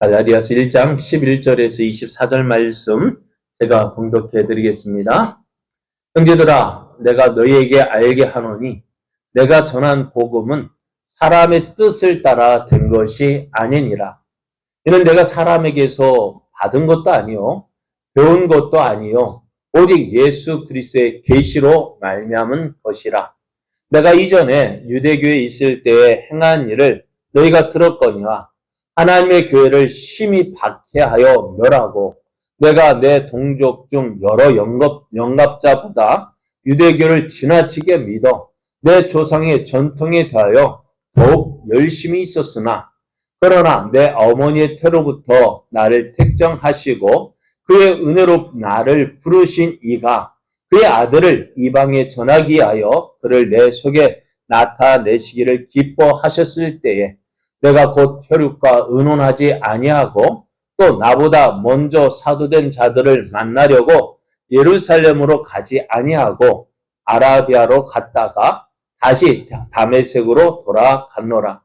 갈라디아서 1장 11절에서 24절 말씀 제가 봉독해 드리겠습니다. 형제들아, 내가 너희에게 알게 하노니 내가 전한 복음은 사람의 뜻을 따라 된 것이 아니니라. 이는 내가 사람에게서 받은 것도 아니요 배운 것도 아니요 오직 예수 그리스도의 계시로 말미암은 것이라. 내가 이전에 유대교에 있을 때에 행한 일을 너희가 들었거니와 하나님의 교회를 심히 박해하여 멸하고 내가 내 동족 중 여러 영갑자보다 유대교를 지나치게 믿어 내 조상의 전통에 대하여 더욱 열심히 있었으나 그러나 내 어머니의 태로부터 나를 택정하시고 그의 은혜로 나를 부르신 이가 그의 아들을 이방에 전하기 위하여 그를 내 속에 나타내시기를 기뻐하셨을 때에 내가 곧 혈육과 의논하지 아니하고 또 나보다 먼저 사도된 자들을 만나려고 예루살렘으로 가지 아니하고 아라비아로 갔다가 다시 다메섹으로 돌아갔노라.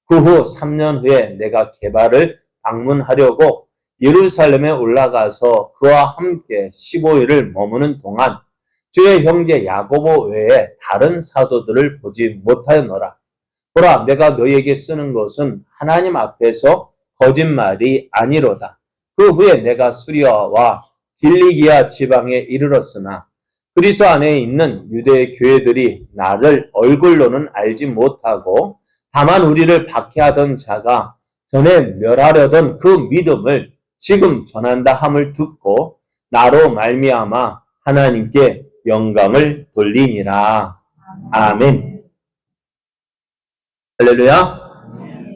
그 후 3년 후에 내가 게바를 방문하려고 예루살렘에 올라가서 그와 함께 15일을 머무는 동안 주의 형제 야고보 외에 다른 사도들을 보지 못하였노라. 보라, 내가 너희에게 쓰는 것은 하나님 앞에서 거짓말이 아니로다. 그 후에 내가 수리아와 길리기아 지방에 이르렀으나 그리스도 안에 있는 유대 교회들이 나를 얼굴로는 알지 못하고 다만 우리를 박해하던 자가 전에 멸하려던 그 믿음을 지금 전한다 함을 듣고 나로 말미암아 하나님께 영광을 돌리니라. 아멘. 할렐루야.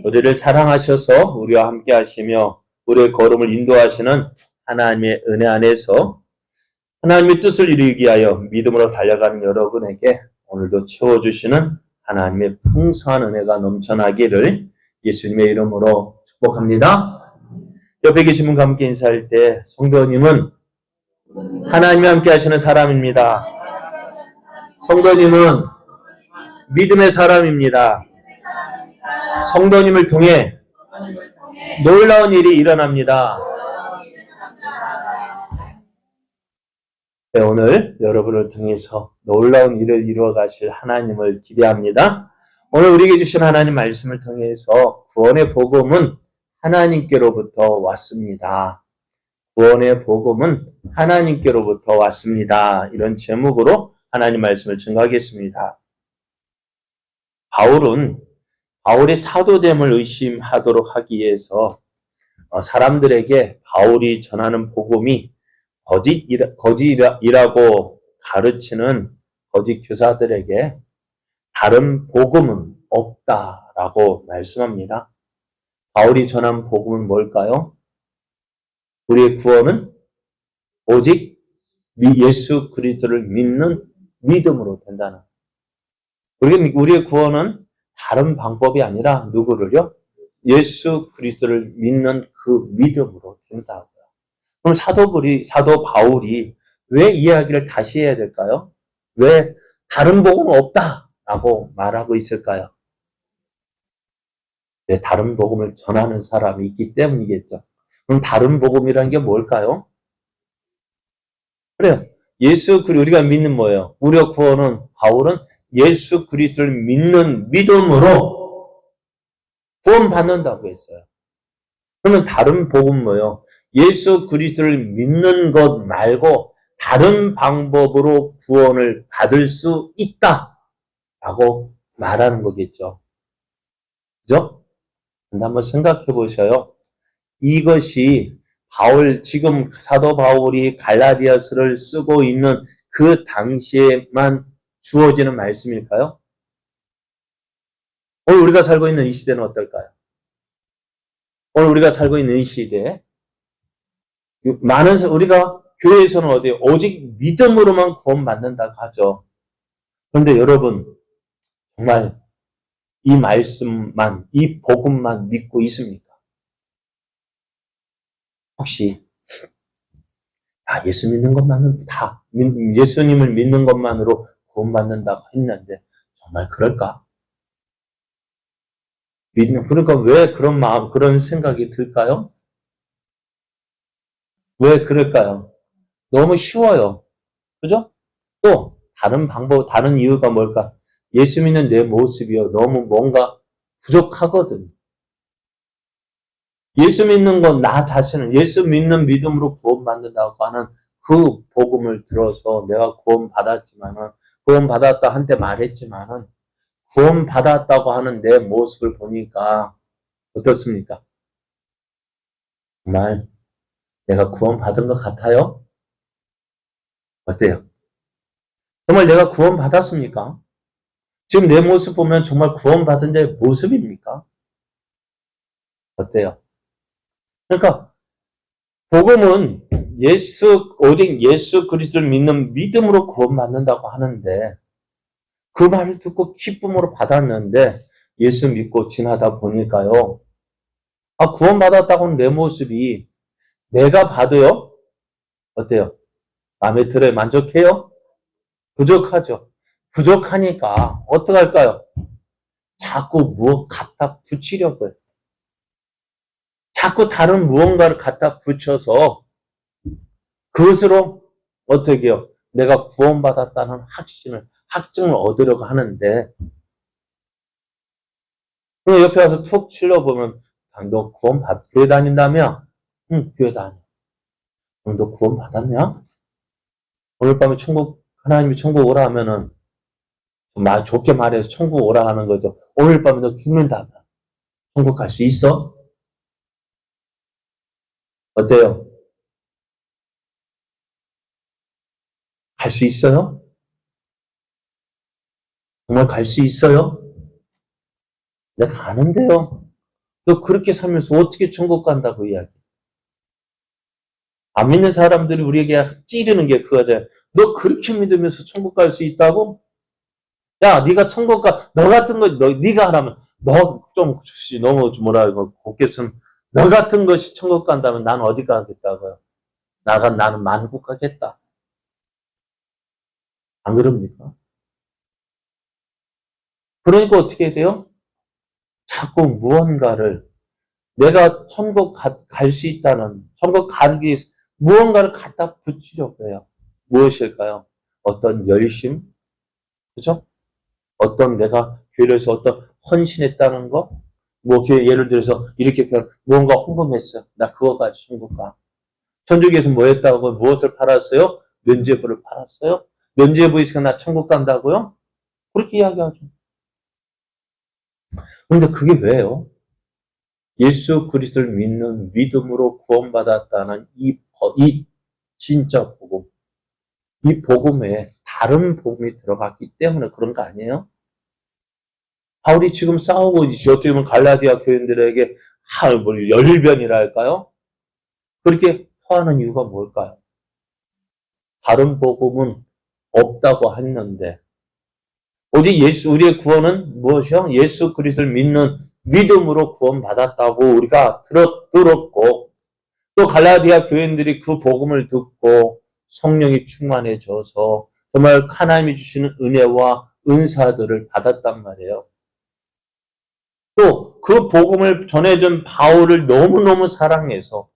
우리를 사랑하셔서 우리와 함께 하시며 우리의 걸음을 인도하시는 하나님의 은혜 안에서 하나님의 뜻을 이루기 위하여 믿음으로 달려가는 여러분에게 오늘도 채워주시는 하나님의 풍성한 은혜가 넘쳐나기를 예수님의 이름으로 축복합니다. 옆에 계신 분과 함께 인사할 때 성도님은 하나님이 함께 하시는 사람입니다. 성도님은 믿음의 사람입니다. 성도님을 통해 놀라운 일이 일어납니다. 네, 오늘 여러분을 통해서 놀라운 일을 이루어 가실 하나님을 기대합니다. 오늘 우리에게 주신 하나님 말씀을 통해서 구원의 복음은 하나님께로부터 왔습니다. 구원의 복음은 하나님께로부터 왔습니다. 이런 제목으로 하나님 말씀을 증거하겠습니다. 바울의 사도됨을 의심하도록 하기 위해서 사람들에게 바울이 전하는 복음이 거짓이라고 가르치는 거짓 교사들에게 다른 복음은 없다라고 말씀합니다. 바울이 전한 복음은 뭘까요? 우리의 구원은 오직 예수 그리스도를 믿는 믿음으로 된다는. 우리의 구원은 다른 방법이 아니라 누구를요? 예수 그리스도를 믿는 그 믿음으로 된다고요. 그럼 사도 바울이 왜 이야기를 다시 해야 될까요? 왜 다른 복음은 없다라고 말하고 있을까요? 왜 다른 복음을 전하는 사람이 있기 때문이겠죠. 그럼 다른 복음이라는 게 뭘까요? 그래요. 우리가 믿는 뭐예요? 우리의 구원은 바울은 예수 그리스도를 믿는 믿음으로 구원받는다고 했어요. 그러면 다른 복음은 뭐예요? 예수 그리스도를 믿는 것 말고 다른 방법으로 구원을 받을 수 있다라고 말하는 거겠죠. 그죠? 근데 한번 생각해 보셔요. 이것이 지금 사도 바울이 갈라디아서를 쓰고 있는 그 당시에만 주어지는 말씀일까요? 오늘 우리가 살고 있는 이 시대는 어떨까요? 오늘 우리가 살고 있는 이 시대에 우리가 교회에서는 어디에 오직 믿음으로만 구원받는다고 하죠. 그런데 여러분 정말 이 말씀만, 이 복음만 믿고 있습니까? 혹시 예수 믿는 것만으로 예수님을 믿는 것만으로 구원받는다고 했는데 정말 그럴까? 그러니까 왜 그런 생각이 들까요? 왜 그럴까요? 너무 쉬워요. 그죠? 또 다른 방법, 다른 이유가 뭘까? 예수 믿는 내 모습이요. 너무 뭔가 부족하거든. 예수 믿는 건 나 자신을 예수 믿는 믿음으로 구원받는다고 하는 그 복음을 들어서 내가 구원받았지만은 구원받았다 한때 말했지만은 구원받았다고 하는 내 모습을 보니까 어떻습니까? 정말 내가 구원받은 것 같아요? 어때요? 정말 내가 구원받았습니까? 지금 내 모습 보면 정말 구원받은 자의 모습입니까? 어때요? 그러니까 복음은 오직 예수 그리스도를 믿는 믿음으로 구원받는다고 하는데 그 말을 듣고 기쁨으로 받았는데 예수 믿고 지나다 보니까요. 구원받았다고는 내 모습이 내가 봐도요. 어때요? 마음에 들어요? 만족해요? 부족하죠. 부족하니까 어떡할까요? 자꾸 무엇 갖다 붙이려고 해요. 자꾸 다른 무언가를 갖다 붙여서 그것으로 어떻게 해요? 내가 구원받았다는 확증을 얻으려고 하는데 옆에 와서 툭 찔러보면 너 교회 다닌다며? 응, 교회 다녀. 그럼 너 구원받았냐? 오늘 밤에 하나님이 천국 오라 하면은 좋게 말해서 천국 오라 하는 거죠. 오늘 밤에 너 죽는다면 천국 갈 수 있어? 어때요? 갈 수 있어요? 정말 갈 수 있어요? 내가 아는데요. 너 그렇게 살면서 어떻게 천국 간다고 이야기? 안 믿는 사람들이 우리에게 찌르는 게 그거잖아요. 너 그렇게 믿으면서 천국 갈 수 있다고? 야, 네가 천국 가. 너 같은 거 네가 하라면 너 좀 너무 뭐라고 곱겠으면 너 같은 것이 천국 간다면 난 어디 가겠다고요? 나는 만국 가겠다. 안 그럽니까? 그러니까 어떻게 돼요? 자꾸 무언가를 내가 천국 갈 수 있다는 천국 가기 위해서 무언가를 갖다 붙이려고 해요. 무엇일까요? 어떤 열심? 그죠? 어떤 내가 교회에서 어떤 헌신했다는 거? 예를 들어서 이렇게 무언가 헌금했어요. 나 그거 가지고 천국 가. 천주교에서 뭐 했다고 무엇을 팔았어요? 면죄부를 팔았어요? 면죄부 있으니까 나 천국 간다고요? 그렇게 이야기하죠. 그런데 그게 왜요? 예수 그리스도를 믿는 믿음으로 구원받았다는 이 진짜 복음, 이 복음에 다른 복음이 들어갔기 때문에 그런 거 아니에요? 바울이 지금 싸우고 있지. 어떻게 보면 갈라디아 교인들에게 열변이라 할까요? 그렇게 토하는 이유가 뭘까요? 다른 복음은 없다고 했는데 오직 우리의 구원은 무엇이요? 예수 그리스도를 믿는 믿음으로 구원받았다고 우리가 들었고 또 갈라디아 교인들이 그 복음을 듣고 성령이 충만해져서 정말 하나님이 주시는 은혜와 은사들을 받았단 말이에요. 또 그 복음을 전해준 바울을 너무너무 사랑해서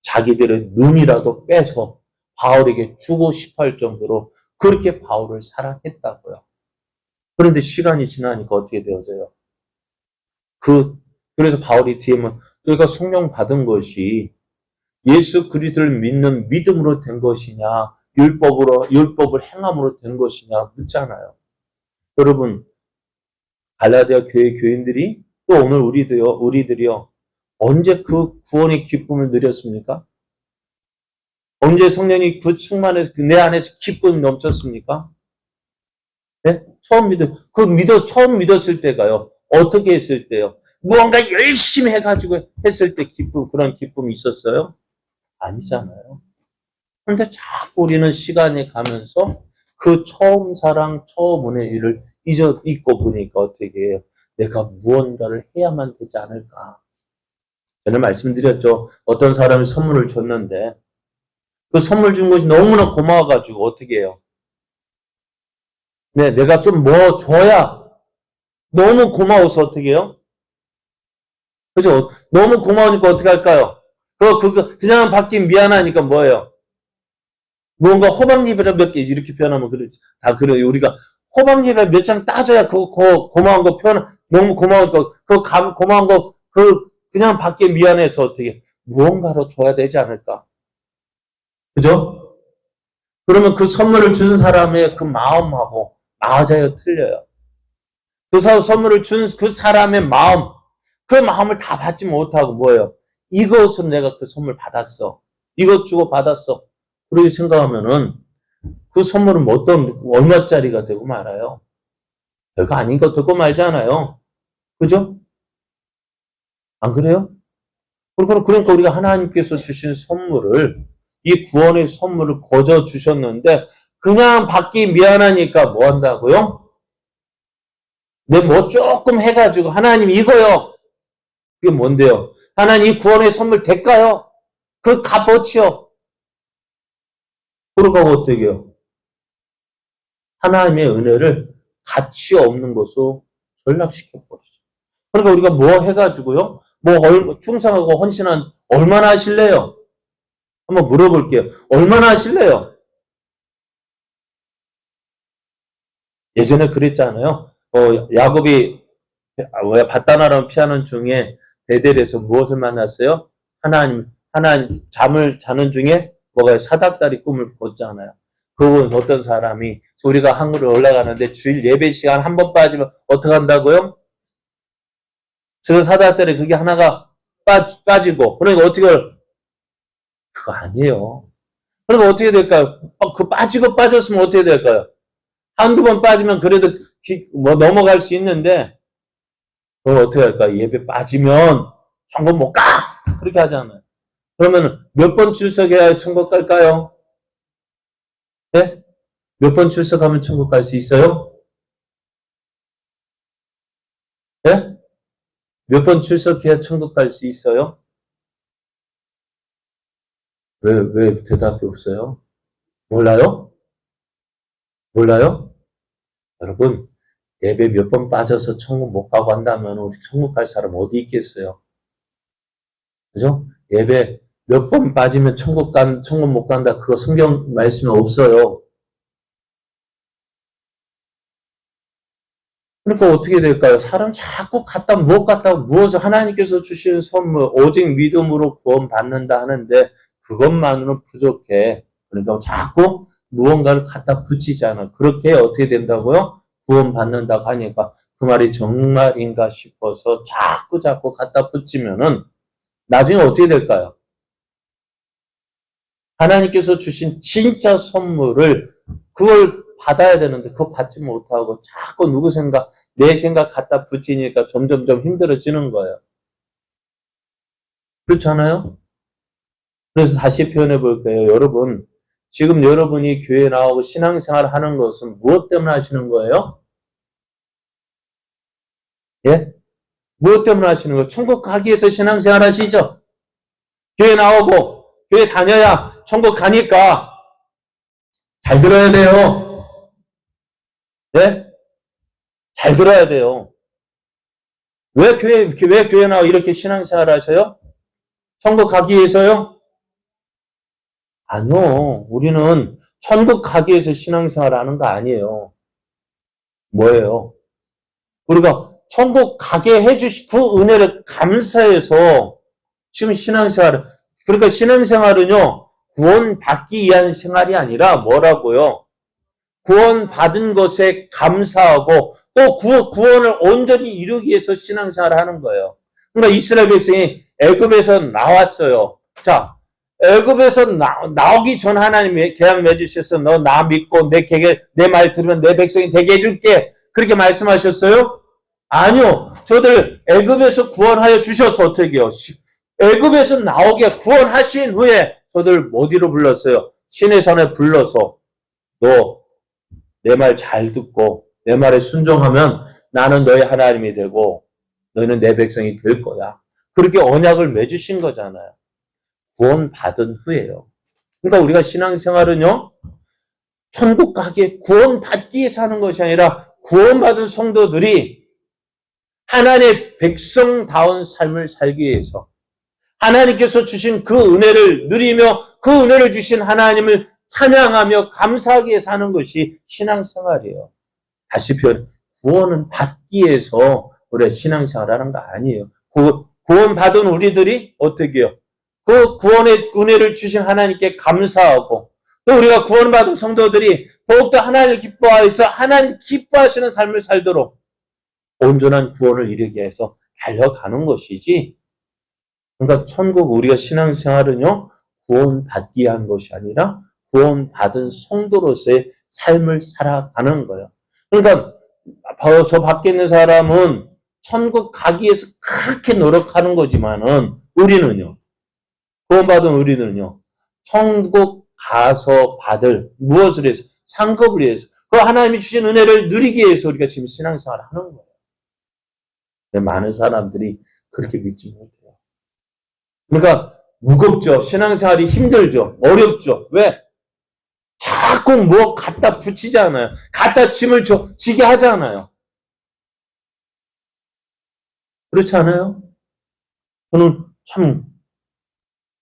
자기들의 눈이라도 빼서 바울에게 주고 싶어 할 정도로 그렇게 바울을 사랑했다고요. 그런데 시간이 지나니까 어떻게 되어져요? 그래서 바울이 뒤에면 너희가 성령 받은 것이 예수 그리스도를 믿는 믿음으로 된 것이냐, 율법을 행함으로 된 것이냐 묻잖아요. 여러분, 갈라디아 교회 교인들이 또 오늘 우리들이요. 언제 그 구원의 기쁨을 누렸습니까? 언제 성령이 그 충만해서 내 안에서 기쁨이 넘쳤습니까? 네? 처음 믿었을 때가요. 어떻게 했을 때요? 무언가 열심히 해가지고 했을 때 그런 기쁨이 있었어요? 아니잖아요. 그런데 자꾸 우리는 시간이 가면서 그 처음 사랑, 처음 은혜를 잊고 보니까 어떻게 해요? 내가 무언가를 해야만 되지 않을까. 전에 말씀드렸죠. 어떤 사람이 선물을 줬는데 그 선물 준 것이 너무나 고마워가지고 어떻게 해요? 네, 내가 좀 뭐 줘야 너무 고마워서 어떻게 해요? 그죠? 너무 고마우니까 어떻게 할까요? 그냥 받기 미안하니까 뭐예요? 뭔가 호박잎이라 몇 개 이렇게 표현하면 그러지. 다 그래요. 우리가 호박잎에 몇 장 따져야 고마운 거 너무 고마운 거, 고마운 거, 그냥 받기 미안해서 어떻게, 무언가로 줘야 되지 않을까? 그죠? 그러면 그 선물을 준 사람의 그 마음하고 맞아요, 틀려요? 그 선물을 준 그 사람의 마음, 그 마음을 다 받지 못하고 뭐예요? 이것으로 내가 그 선물 받았어. 이것 주고 받았어. 그렇게 생각하면은 그 선물은 얼마짜리가 되고 말아요. 별거 아닌 거 듣고 말잖아요. 그죠? 안 그래요? 그러니까 우리가 하나님께서 주신 선물을, 이 구원의 선물을 거저 주셨는데 그냥 받기 미안하니까 뭐 한다고요? 내 뭐 조금 해가지고 하나님 이거요. 그게 뭔데요? 하나님 이 구원의 선물 대가요. 그 값어치요. 그러고 어떻게 해요? 하나님의 은혜를 가치 없는 것으로 전락시켜버리죠. 그러니까 우리가 뭐 해가지고요? 충성하고 헌신한 얼마나 하실래요? 한번 물어볼게요. 얼마나 하실래요? 예전에 그랬잖아요. 야곱이 바다나라는 피하는 중에 베델에서 무엇을 만났어요? 하나님 잠을 자는 중에 사닥다리 꿈을 꿨잖아요. 그건 어떤 사람이 우리가 한글에 올라가는데 주일 예배 시간 한 번 빠지면 어떻게 한다고요? 그 사닥다리 그게 하나가 빠지고 그러니까 그거 아니에요. 그러니까 어떻게 될까요? 그 빠졌으면 어떻게 될까요? 한두 번 빠지면 그래도 넘어갈 수 있는데 그걸 어떻게 할까? 예배 빠지면 천국 못 가! 그렇게 하잖아요. 그러면 몇 번 출석해야 천국 갈까요? 네? 몇 번 출석하면 천국 갈 수 있어요? 네? 몇 번 출석해야 천국 갈 수 있어요? 왜 대답이 없어요? 몰라요? 몰라요? 여러분, 예배 몇 번 빠져서 천국 못 가고 한다면 우리 천국 갈 사람 어디 있겠어요? 그죠? 예배 몇 번 빠지면 천국 못 간다. 그거 성경 말씀에 없어요. 그러니까 어떻게 될까요? 사람 자꾸 무엇을 하나님께서 주신 선물, 오직 믿음으로 구원받는다 하는데 그것만으로는 부족해. 그러니까 자꾸 무언가를 갖다 붙이잖아. 그렇게 어떻게 된다고요? 구원받는다고 하니까 그 말이 정말인가 싶어서 자꾸 갖다 붙이면은 나중에 어떻게 될까요? 하나님께서 주신 진짜 선물을 그걸 받아야 되는데 그거 받지 못하고 자꾸 내 생각 갖다 붙이니까 점점점 힘들어지는 거예요. 그렇지 않아요? 그래서 다시 표현해 볼게요. 여러분, 지금 여러분이 교회 나오고 신앙생활 하는 것은 무엇 때문에 하시는 거예요? 예? 무엇 때문에 하시는 거예요? 천국 가기 위해서 신앙생활 하시죠? 교회 나오고 교회 다녀야 천국 가니까 잘 들어야 돼요. 예? 잘 들어야 돼요. 왜 교회 나와 이렇게 신앙생활 하셔요? 천국 가기 위해서요? 아니요. 우리는 천국 가기 위해서 신앙생활 하는 거 아니에요. 뭐예요? 우리가 천국 가게 해주신 그 은혜를 감사해서 지금 그러니까 신앙생활은요, 구원받기 위한 생활이 아니라 뭐라고요? 구원받은 것에 감사하고 또 구원을 온전히 이루기 위해서 신앙생활을 하는 거예요. 그러니까 이스라엘 백성이 애굽에서 나왔어요. 자, 애굽에서 나오기 전 하나님이 계약 맺으셔서 너 나 믿고 내 말 들으면 내 백성이 되게 해줄게. 그렇게 말씀하셨어요? 아니요. 저들 애굽에서 구원하여 주셔서 어떻게 해요? 애굽에서 나오게 구원하신 후에 저들 어디로 불렀어요? 신의 산에 불러서 너 내 말 잘 듣고 내 말에 순종하면 나는 너의 하나님이 되고 너는 내 백성이 될 거야. 그렇게 언약을 맺으신 거잖아요. 구원받은 후에요. 그러니까 우리가 신앙생활은요. 천국 가기에 구원받기 위해서 하는 것이 아니라 구원받은 성도들이 하나님의 백성다운 삶을 살기 위해서 하나님께서 주신 그 은혜를 누리며 그 은혜를 주신 하나님을 찬양하며 감사하기 위해 사는 것이 신앙생활이에요. 다시 표현, 구원은 받기 위해서 우리가 신앙생활하는 거 아니에요. 구원받은 우리들이 어떻게 해요? 그 구원의 은혜를 주신 하나님께 감사하고 또 우리가 구원받은 성도들이 더욱더 하나님을 기뻐하여서 하나님 기뻐하시는 삶을 살도록 온전한 구원을 이루기 위해서 달려가는 것이지. 그러니까 천국 우리가 신앙생활은요, 구원받기 위한 것이 아니라 구원받은 성도로서의 삶을 살아가는 거예요. 그러니까 저 밖에 있는 사람은 천국 가기 위해서 그렇게 노력하는 거지만은 우리는요, 구원받은 우리는요, 천국 가서 받을 무엇을 해서? 상급을 위해서. 그 하나님이 주신 은혜를 누리기 위해서 우리가 지금 신앙생활을 하는 거예요. 근데 많은 사람들이 그렇게 믿지 못해요. 그러니까 무겁죠. 신앙생활이 힘들죠. 어렵죠. 왜? 자꾸 뭐 갖다 붙이잖아요. 갖다 짐을 지게 하잖아요. 그렇지 않아요? 저는 참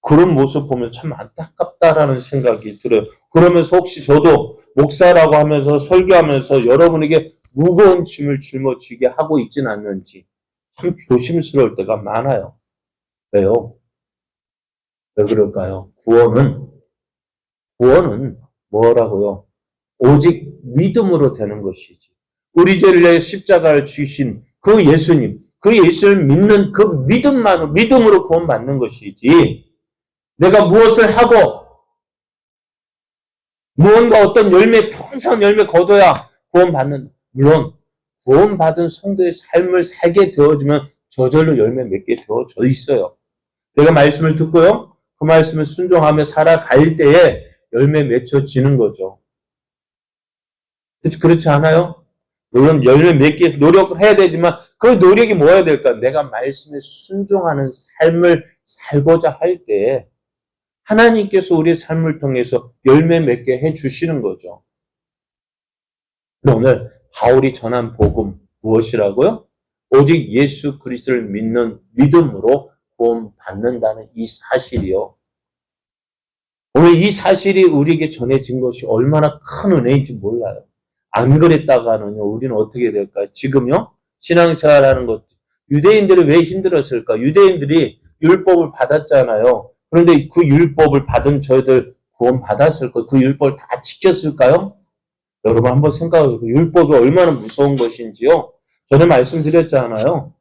그런 모습 보면 참 안타깝다라는 생각이 들어요. 그러면서 혹시 저도 목사라고 하면서 설교하면서 여러분에게 무거운 짐을 짊어지게 하고 있진 않는지 참 조심스러울 때가 많아요. 왜요? 왜 그럴까요? 구원은 뭐라고요? 오직 믿음으로 되는 것이지. 우리 죄를 위해 십자가를 지신 그 예수님, 그 예수를 믿는 그 믿음으로 구원받는 것이지. 내가 무엇을 하고 무언가 어떤 풍성한 열매 거둬야 구원받는. 물론 구원받은 성도의 삶을 살게 되어주면 저절로 열매 맺게 되어져 있어요. 내가 말씀을 듣고요, 그 말씀을 순종하며 살아갈 때에 열매 맺혀지는 거죠. 그렇지 않아요? 물론 열매 맺기 노력을 해야 되지만 그 노력이 뭐여야 될까? 내가 말씀에 순종하는 삶을 살고자 할 때 하나님께서 우리의 삶을 통해서 열매 맺게 해주시는 거죠. 오늘 바울이 전한 복음 무엇이라고요? 오직 예수 그리스도를 믿는 믿음으로 구원받는다는 이 사실이요. 오늘 이 사실이 우리에게 전해진 것이 얼마나 큰 은혜인지 몰라요. 안 그랬다가는요, 우리는 어떻게 될까요? 지금요, 신앙생활하는 것, 유대인들이 왜 힘들었을까? 유대인들이 율법을 받았잖아요. 그런데 그 율법을 받은 저희들 구원받았을까요? 그 율법을 다 지켰을까요? 여러분 한번 생각해보세요. 율법이 얼마나 무서운 것인지요. 전에 말씀드렸잖아요.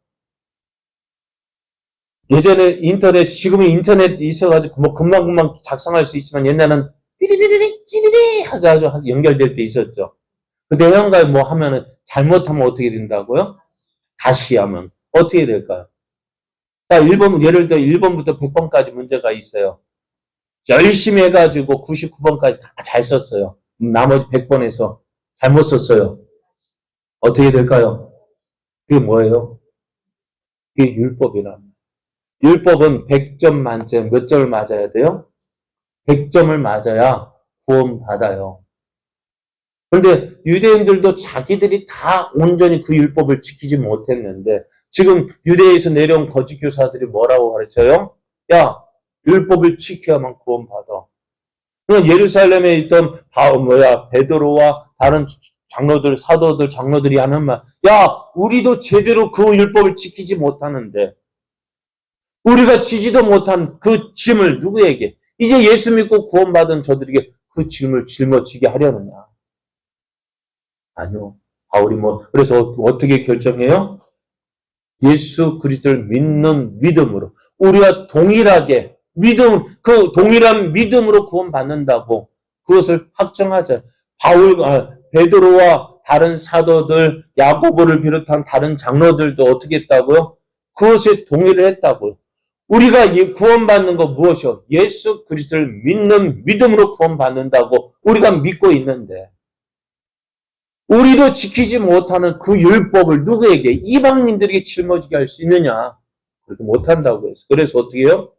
예전에 지금은 인터넷 있어가지고 뭐 금방금방 작성할 수 있지만 옛날에는 삐리리리 찌리리 해가지고 연결될 때 있었죠. 그 내용과 뭐 하면은 잘못하면 어떻게 된다고요? 다시 하면 어떻게 될까요? 자, 예를 들어 1번부터 100번까지 문제가 있어요. 열심히 해가지고 99번까지 다 잘 썼어요. 나머지 100번에서 잘못 썼어요. 어떻게 될까요? 그게 뭐예요? 그게 율법이랍니다. 율법은 100점 만점 몇 점을 맞아야 돼요? 100점을 맞아야 구원받아요. 그런데 유대인들도 자기들이 다 온전히 그 율법을 지키지 못했는데 지금 유대에서 내려온 거짓 교사들이 뭐라고 가르쳐요? 야, 율법을 지켜야만 구원받아. 그냥 예루살렘에 있던 베드로와 다른 장로들, 사도들, 장로들이 하는 말, 야, 우리도 제대로 그 율법을 지키지 못하는데 우리가 지지도 못한 그 짐을 누구에게? 이제 예수 믿고 구원받은 저들에게 그 짐을 짊어지게 하려느냐? 아니요. 바울이 그래서 어떻게 결정해요? 예수 그리스도를 믿는 믿음으로 우리가 동일하게 그 동일한 믿음으로 구원받는다고 그것을 확정하자. 베드로와 다른 사도들, 야고보를 비롯한 다른 장로들도 어떻게 했다고요? 그것에 동의를 했다고요. 우리가 구원받는 거 무엇이요? 예수 그리스도를 믿는 믿음으로 구원받는다고 우리가 믿고 있는데 우리도 지키지 못하는 그 율법을 누구에게? 이방인들에게 짊어지게 할 수 있느냐? 그렇게 못한다고 해서. 그래서 어떻게 해요?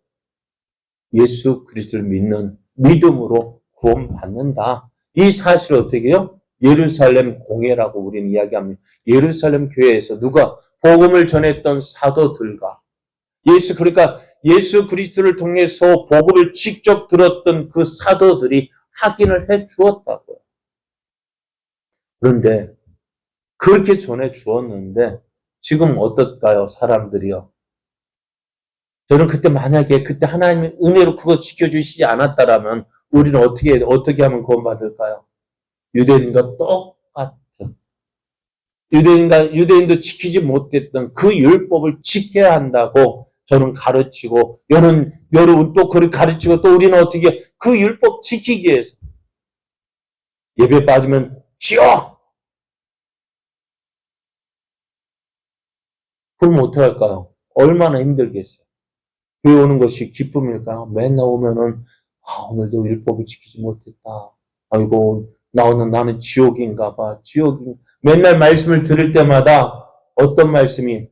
예수 그리스도를 믿는 믿음으로 구원받는다. 이 사실을 어떻게 해요? 예루살렘 공회라고 우리는 이야기합니다. 예루살렘 교회에서 누가 복음을 전했던 사도들과 그러니까 예수 그리스도를 통해서 복음을 직접 들었던 그 사도들이 확인을 해 주었다고요. 그런데 그렇게 전해 주었는데 지금 어떨까요? 사람들이요. 저는 그때 만약에 그때 하나님의 은혜로 그거 지켜주시지 않았다라면 우리는 어떻게 하면 구원받을까요? 유대인과 똑같은 유대인도 지키지 못했던 그 율법을 지켜야 한다고 저는 가르치고 여러분 또 그를 가르치고 또 우리는 어떻게 그 율법 지키기 위해서 예배 빠지면 지옥! 그럼 어떡할까요? 얼마나 힘들겠어요? 교회 오는 것이 기쁨일까요? 맨날 오면은 오늘도 율법을 지키지 못했다. 아이고 나는 지옥인가 봐. 맨날 말씀을 들을 때마다 어떤 말씀이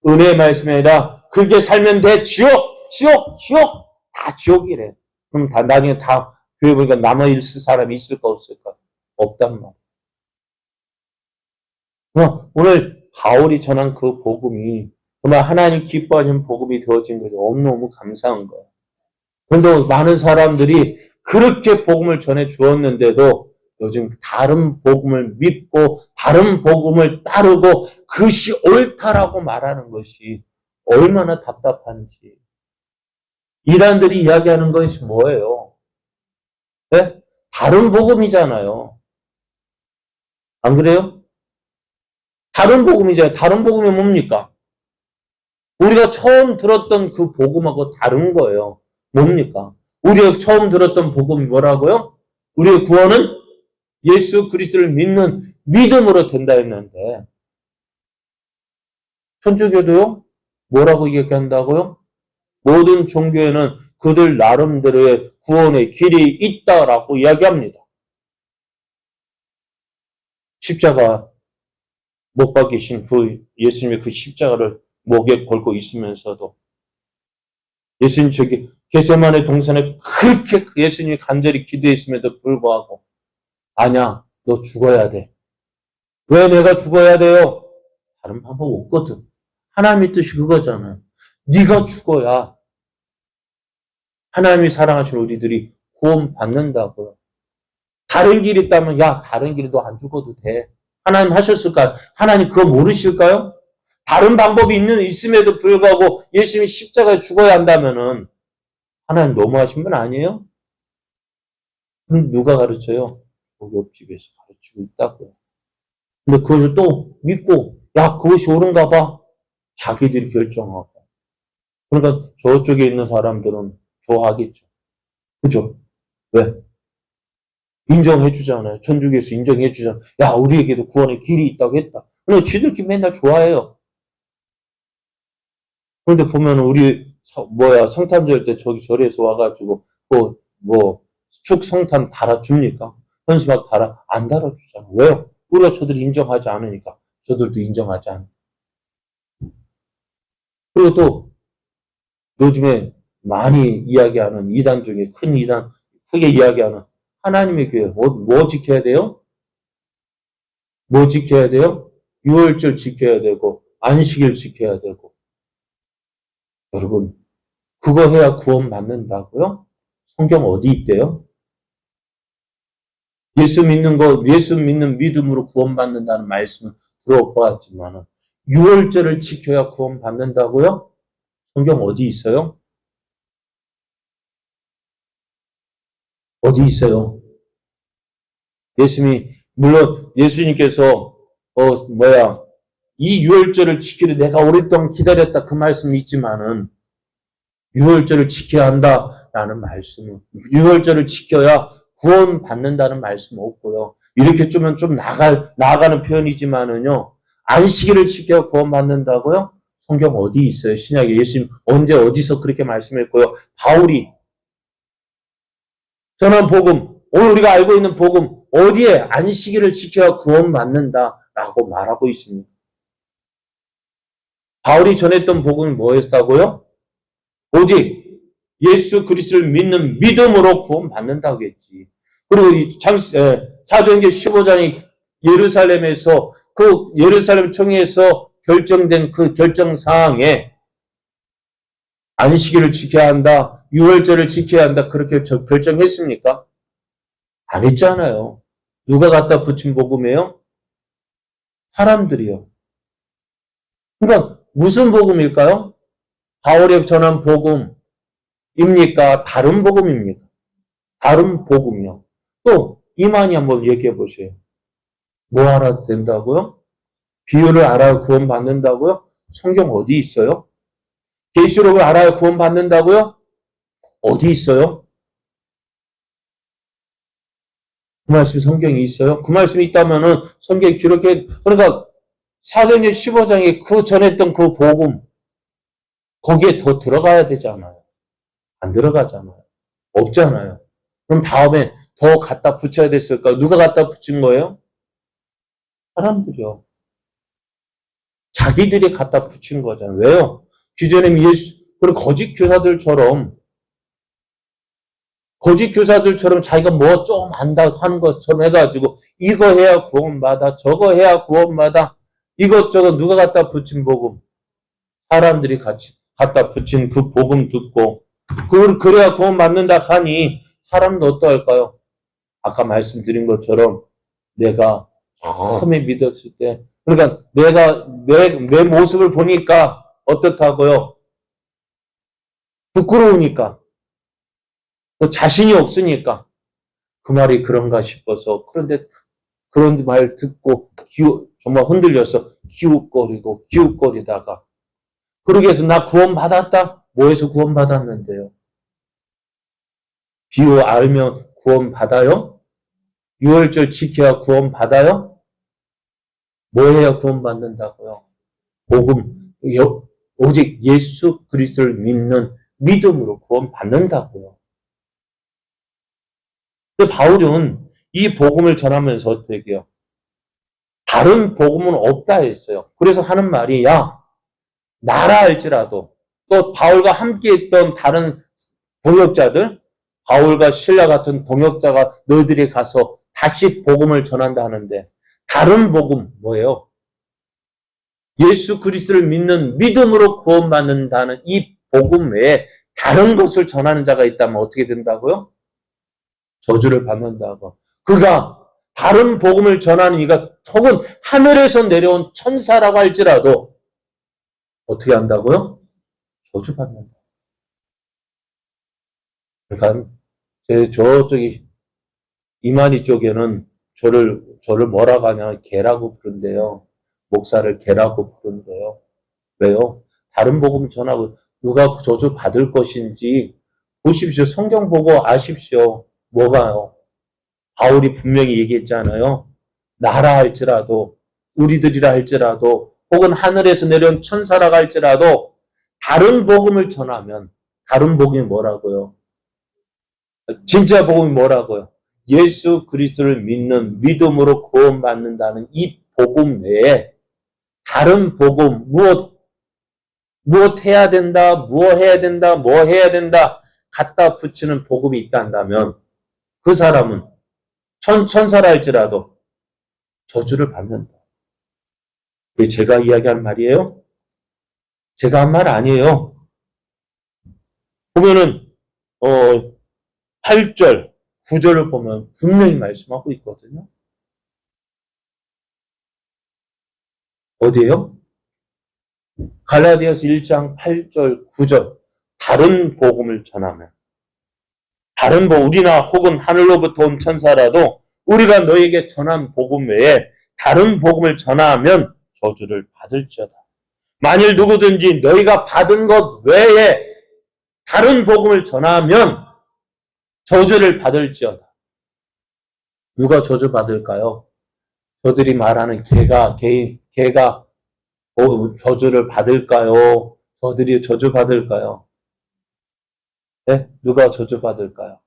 은혜의 말씀이 아니라 그렇게 살면 돼. 지옥! 다 지옥이래. 그럼 나중에 다 교회 보니까 남아있을 사람이 있을까 없을까? 없단 말이야. 오늘 바울이 전한 그 복음이 정말 하나님 기뻐하시는 복음이 되어진 거죠. 너무너무 감사한 거예요. 그런데 많은 사람들이 그렇게 복음을 전해 주었는데도 요즘 다른 복음을 믿고 다른 복음을 따르고 그것이 옳다라고 말하는 것이 얼마나 답답한지. 이단들이 이야기하는 것이 뭐예요? 네? 다른 복음이잖아요. 안 그래요? 다른 복음이잖아요. 다른 복음이 뭡니까? 우리가 처음 들었던 그 복음하고 다른 거예요. 뭡니까? 우리가 처음 들었던 복음이 뭐라고요? 우리의 구원은 예수 그리스도를 믿는 믿음으로 된다 했는데 천주교도요? 뭐라고 얘기한다고요? 모든 종교에는 그들 나름대로의 구원의 길이 있다라고 이야기합니다. 십자가 못 박히신 그 예수님의 그 십자가를 목에 걸고 있으면서도 예수님 저기 겟세마네 동산에 그렇게 예수님이 간절히 기도했음에도 불구하고 아니야, 너 죽어야 돼. 왜 내가 죽어야 돼요? 다른 방법 없거든. 하나님의 뜻이 그거잖아요. 네가 죽어야 하나님이 사랑하시는 우리들이 구원 받는다고요. 다른 길이 있다면 다른 길이 너 안 죽어도 돼. 하나님 하셨을까요? 하나님 그거 모르실까요? 다른 방법이 있음에도 불구하고 예수님이 십자가에 죽어야 한다면은 하나님 너무하신 분 아니에요? 그럼 누가 가르쳐요? 옆집에서 가르치고 있다고요. 근데 그것을 또 믿고 그것이 옳은가 봐. 자기들이 결정하고. 그러니까 저쪽에 있는 사람들은 좋아하겠죠. 그죠? 왜? 인정해 주잖아요. 천주교에서 인정해 주잖아요. 우리에게도 구원의 길이 있다고 했다. 그리고 지들끼리 맨날 좋아해요. 그런데 보면 우리 성탄절 때 저기 절에서 와가지고 축 성탄 달아줍니까? 현수막 안 달아주잖아. 왜요? 우리가 저들이 인정하지 않으니까. 저들도 인정하지 않아. 그리고 또 요즘에 많이 이야기하는 이단 중에 큰 이단, 크게 이야기하는 하나님의 교회 뭐 지켜야 돼요? 뭐 지켜야 돼요? 유월절 지켜야 되고 안식일 지켜야 되고. 여러분 그거 해야 구원 받는다고요? 성경 어디 있대요? 예수 믿는 믿음으로 구원 받는다는 말씀을 들어보았지만 유월절을 지켜야 구원 받는다고요? 성경 어디 있어요? 어디 있어요? 물론 예수님께서 이 유월절을 지키려 내가 오랫동안 기다렸다 그 말씀이 있지만은 유월절을 지켜야 한다라는 말씀은 유월절을 지켜야 구원 받는다는 말씀 없고요. 이렇게 좀 나아가는 표현이지만은요. 안식일을 지켜야 구원 받는다고요? 성경 어디 있어요? 신약에 예수님 언제 어디서 그렇게 말씀했고요. 바울이 전한 복음, 오늘 우리가 알고 있는 복음 어디에 안식일을 지켜야 구원 받는다라고 말하고 있습니다. 바울이 전했던 복음이 뭐였다고요? 오직 예수 그리스도를 믿는 믿음으로 구원 받는다고 했지. 그리고 사도행전 15장이 예루살렘에서 그 예루살렘 총회에서 결정된 그 결정사항에 안식일을 지켜야 한다, 유월절을 지켜야 한다, 그렇게 결정했습니까? 안 했잖아요. 누가 갖다 붙인 복음이에요? 사람들이요. 그러니까 무슨 복음일까요? 바울이 전한 복음입니까? 다른 복음입니까? 다른 복음이요. 또 이만희 한번 얘기해 보세요. 뭐 알아도 된다고요? 비유를 알아야 구원받는다고요? 성경 어디 있어요? 계시록을 알아야 구원받는다고요? 어디 있어요? 그 말씀이 성경에 있어요? 그 말씀이 있다면은 성경에 기록해, 그러니까 사도행전 15장에 그 전했던 그 복음, 거기에 더 들어가야 되잖아요. 안 들어가잖아요. 없잖아요. 그럼 다음에 더 갖다 붙여야 됐을까요? 누가 갖다 붙인 거예요? 사람들이요. 자기들이 갖다 붙인 거잖아요. 왜요? 기존에 그리고 거짓 교사들처럼 자기가 뭐 좀 안다 하는 것처럼 해가지고 이거 해야 구원받아, 저거 해야 구원받아, 이것저것 누가 갖다 붙인 복음? 사람들이 같이 갖다 붙인 그 복음 듣고 그래야 구원받는다 하니 사람도 어떠할까요? 아까 말씀드린 것처럼 내가 처음에 믿었을 때 그러니까 내가 내 모습을 보니까 어떻다고요? 부끄러우니까 또 자신이 없으니까 그 말이 그런가 싶어서 그런데 그런 말 듣고 정말 흔들려서 기웃거리다가 그러기 위해서 나 구원받았다? 뭐해서 구원받았는데요? 비유 알면 구원받아요? 유월절 지켜야 구원받아요? 뭐 해야 구원받는다고요? 복음, 오직 예수 그리스도를 믿는 믿음으로 구원받는다고요. 근데 바울은 이 복음을 전하면서 어떻게 해요? 다른 복음은 없다 했어요. 그래서 하는 말이 야 나라 할지라도 또 바울과 함께 했던 다른 동역자들 바울과 신라 같은 동역자가 너희들이 가서 다시 복음을 전한다 하는데 다른 복음 뭐예요? 예수 그리스도를 믿는 믿음으로 구원받는다는 이 복음 외에 다른 것을 전하는 자가 있다면 어떻게 된다고요? 저주를 받는다고. 그가 다른 복음을 전하는 이가 혹은 하늘에서 내려온 천사라고 할지라도 어떻게 한다고요? 저주받는다. 그러니까 저쪽이 이만희 쪽에는 저를 뭐라고 하냐 개라고 부른대요. 목사를 개라고 부른대요. 왜요? 다른 복음 전하고 누가 저주 받을 것인지 보십시오. 성경 보고 아십시오. 뭐가요? 바울이 분명히 얘기했잖아요. 나라 할지라도 우리들이라 할지라도 혹은 하늘에서 내려온 천사라 할지라도 다른 복음을 전하면 다른 복음이 뭐라고요? 진짜 복음이 뭐라고요? 예수 그리스도를 믿는 믿음으로 구원받는다는 이 복음 외에 다른 복음 무엇 해야 된다, 무엇 해야 된다, 뭐 해야 된다 갖다 붙이는 복음이 있다면 그 사람은 천사라 할지라도 저주를 받는다. 그게 제가 이야기한 말이에요? 제가 한 말 아니에요. 보면은 8절, 9절을 보면 분명히 말씀하고 있거든요. 어디에요? 갈라디아서 1장 8절, 9절. 다른 복음을 전하면 다른 우리나 혹은 하늘로부터 온 천사라도 우리가 너에게 전한 복음 외에 다른 복음을 전하면 저주를 받을지어다. 만일 누구든지 너희가 받은 것 외에 다른 복음을 전하면 저주를 받을지어다. 누가 저주 받을까요? 저들이 말하는 개가 저주를 받을까요? 저들이 저주 받을까요? 네? 누가 저주 받을까요?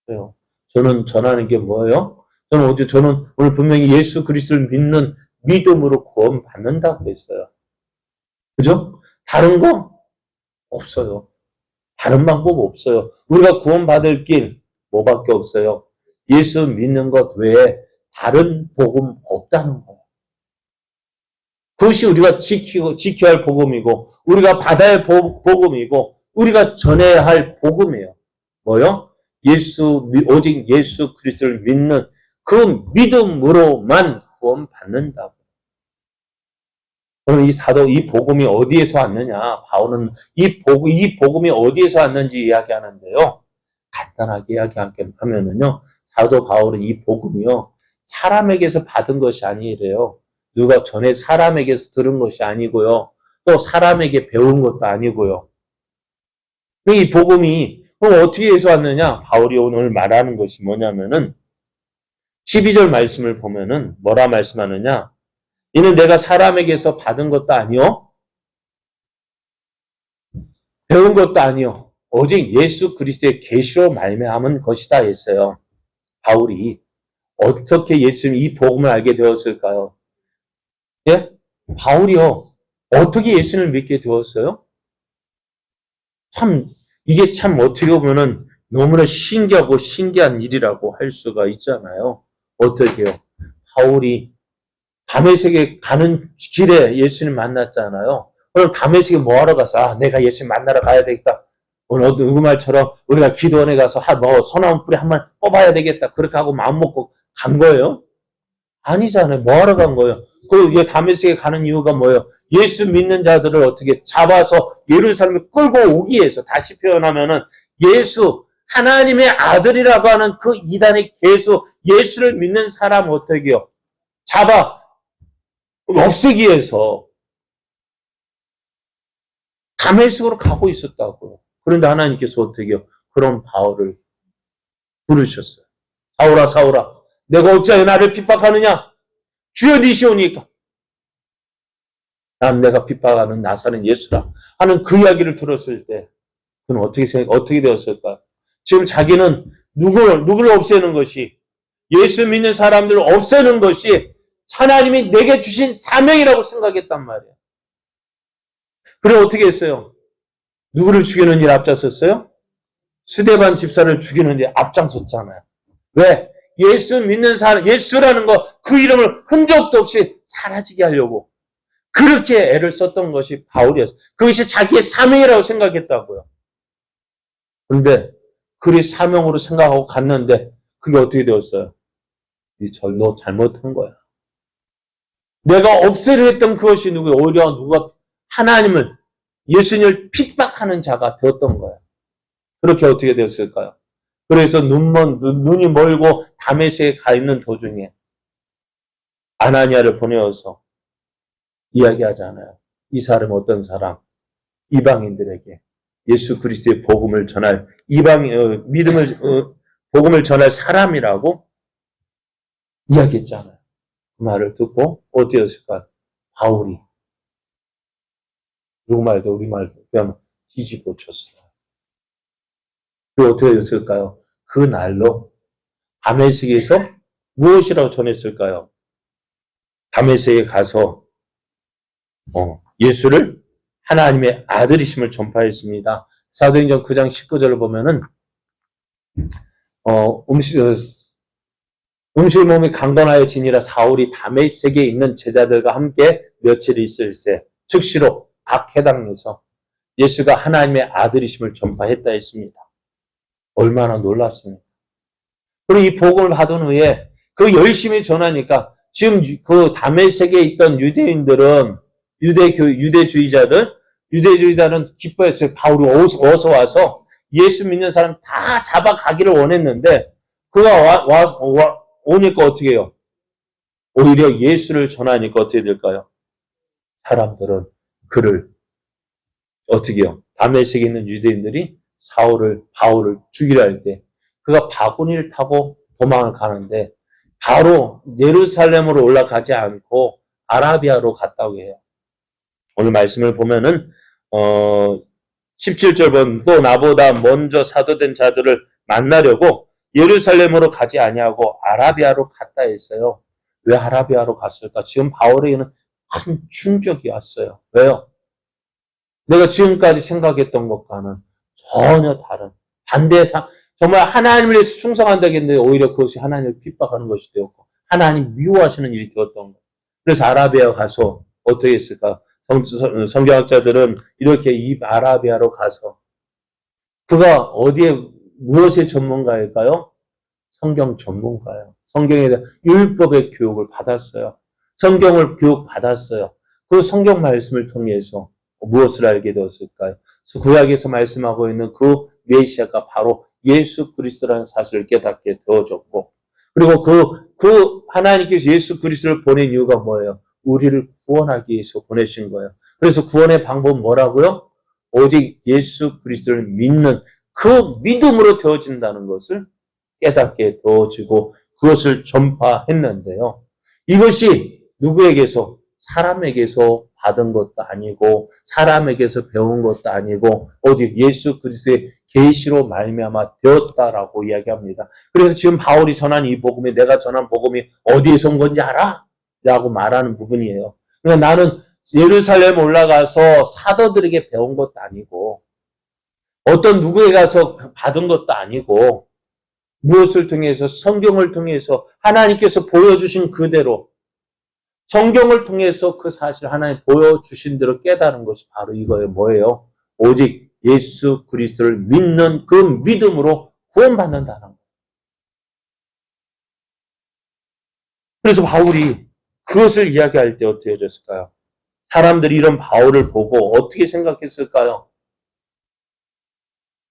그래요. 저는 전하는 게 뭐예요? 저는 오늘 분명히 예수 그리스도를 믿는 믿음으로 구원 받는다고 했어요. 그죠? 다른 거 없어요. 다른 방법 없어요. 우리가 구원받을 길 뭐밖에 없어요? 예수 믿는 것 외에 다른 복음 없다는 거예요. 그것이 우리가 지켜야 할 복음이고, 우리가 받아야 할 복음이고, 우리가 전해야 할 복음이에요. 뭐요? 오직 예수 그리스도를 믿는 그 믿음으로만 구원받는다고. 그럼 이 복음이 어디에서 왔느냐? 바울은 이 복음이 어디에서 왔는지 이야기하는데요. 간단하게 이야기하면은요, 사도 바울은 이 복음이요, 사람에게서 받은 것이 아니래요. 누가 전에 사람에게서 들은 것이 아니고요. 또 사람에게 배운 것도 아니고요. 이 복음이 어떻게 해서 왔느냐? 바울이 오늘 말하는 것이 뭐냐면은 12절 말씀을 보면은 뭐라 말씀하느냐? 이는 내가 사람에게서 받은 것도 아니요, 배운 것도 아니요, 오직 예수 그리스도의 계시로 말미암은 것이다 했어요. 바울이 어떻게 이 복음을 알게 되었을까요? 예? 바울이요, 어떻게 예수를 믿게 되었어요? 이게 어떻게 보면은 너무나 신기하고 신기한 일이라고 할 수가 있잖아요. 어떻게요? 바울이 다메섹에 가는 길에 예수님 만났잖아요. 그럼 다메섹에 뭐 하러 가서, 내가 예수님 만나러 가야 되겠다. 오늘 누구 말처럼 우리가 기도원에 가서 소나무 뿌리 한 번 뽑아야 되겠다. 그렇게 하고 마음 먹고 간 거예요? 아니잖아요. 뭐 하러 간 거예요? 다메섹에 가는 이유가 뭐예요? 예수 믿는 자들을 어떻게 잡아서 예루살렘에 끌고 오기 위해서, 다시 표현하면은 하나님의 아들이라고 하는 그 이단의 예수를 믿는 사람 어떻게요? 잡아 없애기 위해서 다메섹으로 가고 있었다고요. 그런데 하나님께서 어떻게요? 그런 바울을 부르셨어요. 사울아, 사울아, 내가 어찌하여 나를 핍박하느냐? 주여 니시오니까. 난 내가 핍박하는 나사렛 예수라 하는 그 이야기를 들었을 때 그는 어떻게 되었을까? 지금 자기는 누구를 없애는 것이, 예수 믿는 사람들을 없애는 것이 하나님이 내게 주신 사명이라고 생각했단 말이에요. 그래 어떻게 했어요? 누구를 죽이는 일 앞장섰어요? 스데반 집사를 죽이는 데 앞장섰잖아요. 왜? 예수 믿는 사람, 예수라는 그 이름을 흔적도 없이 사라지게 하려고 그렇게 애를 썼던 것이 바울이었어요. 그것이 자기의 사명이라고 생각했다고요. 그런데 그리 사명으로 생각하고 갔는데 그게 어떻게 되었어요? 너 잘못한 거야. 내가 없애려 했던 그것이 오히려 하나님을, 예수님을 핍박하는 자가 되었던 거예요. 그렇게 어떻게 되었을까요? 그래서 눈이 멀고 다메섹에 가 있는 도중에 아나니아를 보내어서 이야기하잖아요. 이 사람 어떤 사람? 이방인들에게 예수 그리스도의 복음을 전할 복음을 전할 사람이라고 이야기했잖아요. 그 말을 듣고 어땠을까요? 바울이 누구 말도 우리 말도 그냥 뒤집어 쳤어요. 그 어떻게 됐을까요? 그 날로 다메섹에서 무엇이라고 전했을까요? 다메섹에 가서 예수를 하나님의 아들이심을 전파했습니다. 사도행전 9장 19절을 보면은 음식 몸이 강건하여 지니라 사울이 다메섹에 있는 제자들과 함께 며칠 있을새 즉시로 각 해당에서 예수가 하나님의 아들이심을 전파했다 했습니다. 얼마나 놀랐습니까? 그리고 이 복음을 받은 후에 그 열심히 전하니까 지금 그 다메섹에 있던 유대인들은 유대주의자는 기뻐했어요. 바울이 어서 와서 예수 믿는 사람 다 잡아가기를 원했는데 그가 오니까 어떻게 해요? 오히려 예수를 전하니까 어떻게 될까요? 사람들은 그를 어떻게 해요? 다메섹에 있는 유대인들이 바울을 죽이려 할 때 그가 바구니를 타고 도망을 가는데 바로 예루살렘으로 올라가지 않고 아라비아로 갔다고 해요. 오늘 말씀을 보면은 17절 보면 또 나보다 먼저 사도된 자들을 만나려고 예루살렘으로 가지 아니하고 아라비아로 갔다 했어요. 왜 아라비아로 갔을까? 지금 바울에게는 큰 충격이 왔어요. 왜요? 내가 지금까지 생각했던 것과는 전혀 다른 정말 하나님을 위해서 충성한다고 했는데 오히려 그것이 하나님을 핍박하는 것이 되었고 하나님 미워하시는 일이 되었던 거예요. 그래서 아라비아 가서 어떻게 했을까? 성경학자들은 이렇게 이 아라비아로 가서 그가 어디에 무엇의 전문가일까요? 성경 전문가예요. 성경에 대한 율법의 교육을 받았어요. 성경을 교육받았어요. 그 성경 말씀을 통해서 무엇을 알게 되었을까요? 구약에서 말씀하고 있는 그 메시아가 바로 예수 그리스도라는 사실을 깨닫게 되어졌고, 그리고 그 하나님께서 예수 그리스도를 보낸 이유가 뭐예요? 우리를 구원하기 위해서 보내신 거예요. 그래서 구원의 방법은 뭐라고요? 오직 예수 그리스도를 믿는 그 믿음으로 되어진다는 것을 깨닫게 되어지고 그것을 전파했는데요. 이것이 누구에게서? 사람에게서 받은 것도 아니고 사람에게서 배운 것도 아니고 어디 예수 그리스도의 계시로 말미암아 되었다라고 이야기합니다. 그래서 지금 바울이 전한 이 복음이 내가 전한 복음이 어디에서 온 건지 알아? 라고 말하는 부분이에요. 그러니까 나는 예루살렘 올라가서 사도들에게 배운 것도 아니고 어떤 누구에 가서 받은 것도 아니고 무엇을 통해서? 성경을 통해서 하나님께서 보여주신 그대로 성경을 통해서 그 사실 하나님 보여주신 대로 깨달은 것이 바로 이거예요. 뭐예요? 오직 예수 그리스도를 믿는 그 믿음으로 구원받는다는 거예요. 그래서 바울이 그것을 이야기할 때 어떻게 해줬을까요? 사람들이 이런 바울을 보고 어떻게 생각했을까요?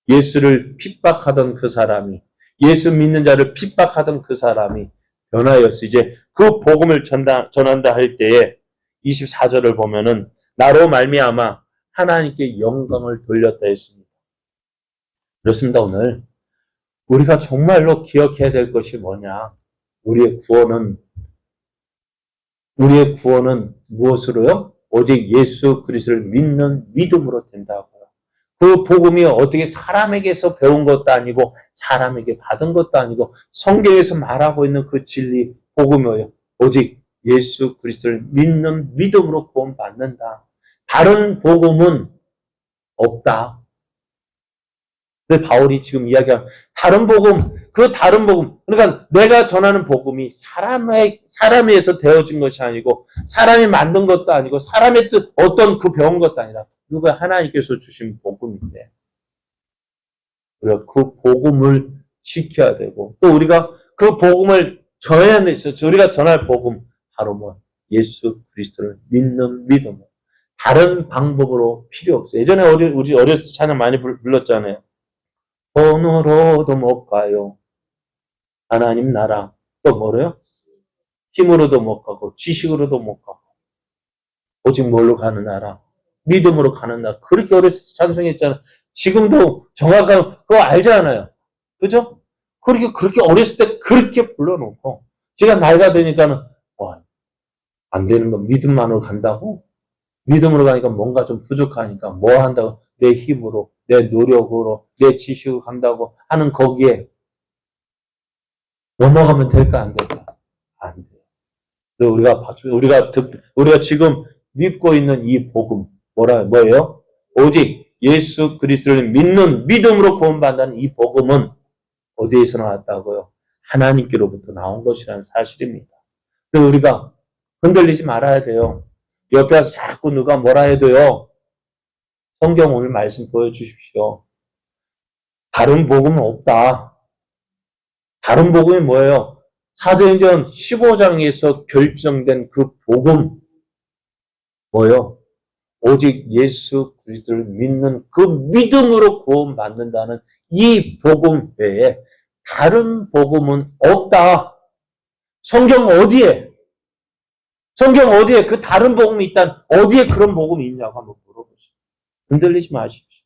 예수를 핍박하던 그 사람이, 예수 믿는 자를 핍박하던 그 사람이 변하였어. 이제 그 복음을 전한다 할 때에 24절을 보면은 나로 말미암아 하나님께 영광을 돌렸다 했습니다. 그렇습니다. 오늘 우리가 정말로 기억해야 될 것이 뭐냐? 우리의 구원은 무엇으로요? 오직 예수 그리스도를 믿는 믿음으로 된다고요. 그 복음이 어떻게 사람에게서 배운 것도 아니고 사람에게 받은 것도 아니고 성경에서 말하고 있는 그 진리 복음이에요. 오직 예수 그리스도를 믿는 믿음으로 구원받는다. 다른 복음은 없다. 근데 바울이 지금 이야기한 다른 복음, 그 다른 복음, 그러니까 내가 전하는 복음이 사람에서 되어진 것이 아니고 사람이 만든 것도 아니고 사람의 뜻, 어떤 그 배운 것도 아니라 누가 하나님께서 주신 복음인데 우리가 그 복음을 지켜야 되고 또 우리가 그 복음을 전해야 되죠. 우리가 전할 복음 바로 뭐 예수 그리스도를 믿는 믿음. 다른 방법으로 필요 없어요. 예전에 우리 어렸을 때 찬양 많이 불렀잖아요. 돈으로도 못 가요. 하나님 나라. 또 뭐래요? 힘으로도 못 가고 지식으로도 못 가고 오직 뭘로 가는 나라? 믿음으로 가는 나라. 그렇게 어렸을 때 찬송했잖아요. 지금도 정확한 그거 알잖아요. 그죠? 그렇게 어렸을 때 그렇게 불러놓고 제가 나이가 되니까는 와, 안 되는 거 믿음만으로 간다고? 믿음으로 가니까 뭔가 좀 부족하니까 뭐 한다고? 내 힘으로, 내 노력으로, 내 지식으로 간다고 하는 거기에 넘어가면 될까 안 될까? 안 돼요. 우리가 지금 믿고 있는 이 복음 뭐예요? 오직 예수 그리스도를 믿는 믿음으로 구원받는 이 복음은 어디에서 나왔다고요? 하나님께로부터 나온 것이라는 사실입니다. 그래서 우리가 흔들리지 말아야 돼요. 옆에 와서 자꾸 누가 뭐라 해도요. 성경 오늘 말씀 보여주십시오. 다른 복음은 없다. 다른 복음이 뭐예요? 사도행전 15장에서 결정된 그 복음 뭐예요? 오직 예수 그리스도를 믿는 그 믿음으로 구원받는다는 이 복음 외에 다른 복음은 없다. 성경 어디에 그 다른 복음이 있다면 어디에 그런 복음이 있냐고 한번 물어보시죠. 흔들리지 마십시오.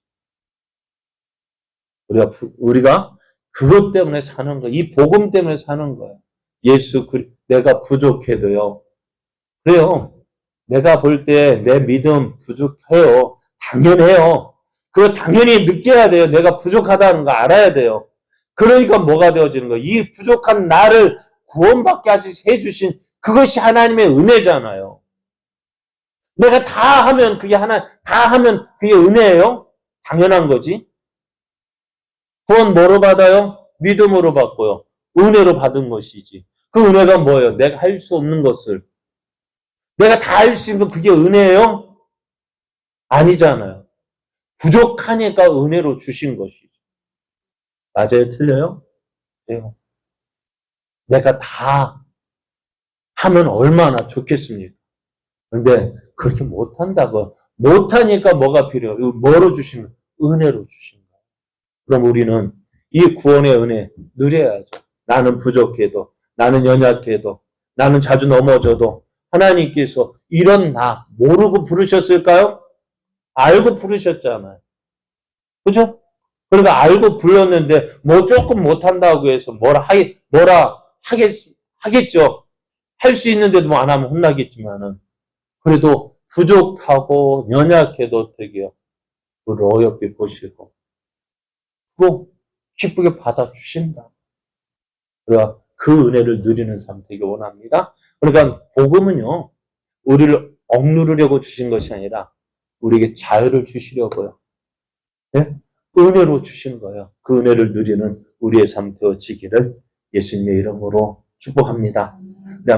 우리가 그것 때문에 사는 거예요. 이 복음 때문에 사는 거예요. 내가 부족해도요. 그래요. 내가 볼 때 내 믿음 부족해요. 당연해요. 그거 당연히 느껴야 돼요. 내가 부족하다는 거 알아야 돼요. 그러니까 뭐가 되어지는 거예요? 이 부족한 나를 구원받게 해주신 그것이 하나님의 은혜잖아요. 내가 다 하면 그게 은혜예요? 당연한 거지. 구원 뭐로 받아요? 믿음으로 받고요. 은혜로 받은 것이지. 그 은혜가 뭐예요? 내가 할 수 없는 것을 내가 다 할 수 있는 그게 은혜예요? 아니잖아요. 부족하니까 은혜로 주신 것이죠. 맞아요? 틀려요? 네. 내가 다 하면 얼마나 좋겠습니까? 그런데 그렇게 못한다고. 못하니까 뭐가 필요해요? 뭐로 주시는? 은혜로 주신 거예요. 그럼 우리는 이 구원의 은혜 누려야죠. 나는 부족해도, 나는 연약해도, 나는 자주 넘어져도 하나님께서 이런 나 모르고 부르셨을까요? 알고 부르셨잖아요. 그죠? 그러니까 알고 불렀는데 뭐 조금 못한다고 해서 하겠죠. 할 수 있는데도 뭐 안 하면 혼나겠지만은 그래도 부족하고 연약해도 어떻게요? 그를 어여삐 보시고 또 기쁘게 받아주신다. 그러니까 그 은혜를 누리는 삶 되게 원합니다. 그러니까 복음은요, 우리를 억누르려고 주신 것이 아니라 우리에게 자유를 주시려고요. 네? 은혜로 주신 거예요. 그 은혜를 누리는 우리의 삶 되어지기를 예수님의 이름으로 축복합니다.